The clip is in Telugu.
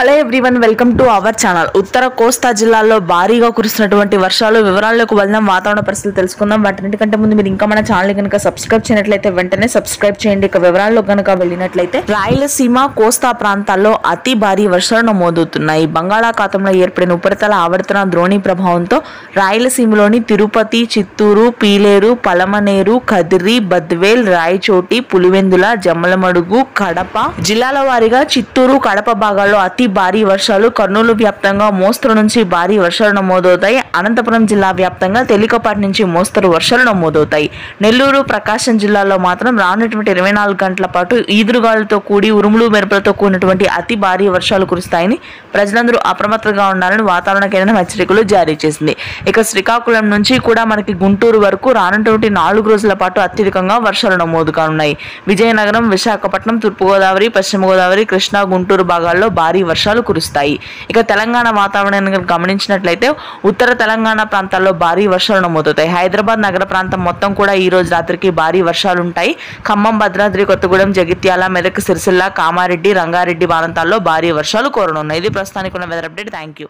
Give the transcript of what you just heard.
Hello everyone, welcome to our channel. ఉత్తర కోస్తా జిల్లాల్లో భారీగా కురుస్తున్నటువంటి వర్షాలు వివరాల్లోకి వెళ్దాం. వాతావరణ పరిస్థితులు తెలుసుకుందాం. వాటికంటే ముందు మీరు ఇంకా మన ఛానల్ కనుక సబ్స్క్రైబ్ చేయనట్లయితే వెంటనే సబ్స్క్రైబ్ చేయండి. ఇక వివరాల్లో కనుక వెళ్ళినట్లయితే రాయలసీమ, కోస్తా ప్రాంతాల్లో అతి భారీ వర్షాలు నమోదవుతున్నాయి. బంగాళాఖాతంలో ఏర్పడిన ఉపరితల ఆవర్తన ద్రోణి ప్రభావంతో రాయలసీమలోని తిరుపతి, చిత్తూరు, పీలేరు, పలమనేరు, కదిరి, బద్వేల్, రాయచోటి, పులివెందుల, జమ్మలమడుగు, కడప జిల్లాల వారీగా చిత్తూరు, కడప భాగాల్లో అతి భారీ వర్షాలు, కర్నూలు వ్యాప్తంగా మోస్తరు నుంచి భారీ వర్షాలు నమోదవుతాయి. అనంతపురం జిల్లా వ్యాప్తంగా తేలికపాటి నుంచి మోస్తరు వర్షాలు నమోదవుతాయి. నెల్లూరు, ప్రకాశం జిల్లాలో మాత్రం రానున్నటువంటి 24 గంటల పాటు ఈదురుగాలులతో కూడి ఉరుములు మెరుపులతో కూడినటువంటి అతి భారీ వర్షాలు కురుస్తాయని ప్రజలందరూ అప్రమత్తంగా ఉండాలని వాతావరణ కేంద్రం హెచ్చరికలు జారీ చేసింది. ఇక శ్రీకాకుళం నుంచి కూడా మనకి గుంటూరు వరకు రానున్నటువంటి 4 రోజుల పాటు అత్యధికంగా వర్షాలు నమోదు కానున్నాయి. విజయనగరం, విశాఖపట్నం, తూర్పుగోదావరి, పశ్చిమ గోదావరి, కృష్ణా, గుంటూరు భాగాల్లో భారీ వర్షాలు కురుస్తాయి. ఇక తెలంగాణ వాతావరణాన్ని గమనించినట్లయితే ఉత్తర తెలంగాణ ప్రాంతాల్లో భారీ వర్షాలు నమోదవుతాయి. హైదరాబాద్ నగర ప్రాంతం మొత్తం కూడా ఈ రోజు రాత్రికి భారీ వర్షాలు ఉంటాయి. ఖమ్మం, భద్రాద్రి కొత్తగూడెం, జగిత్యాల, మెదక్, సిరిసిల్ల, కామారెడ్డి, రంగారెడ్డి ప్రాంతాల్లో భారీ వర్షాలు కురనున్నాయి. ఇది ప్రస్తుతానికి ఉన్న వెదర్ అప్డేట్. Thank you.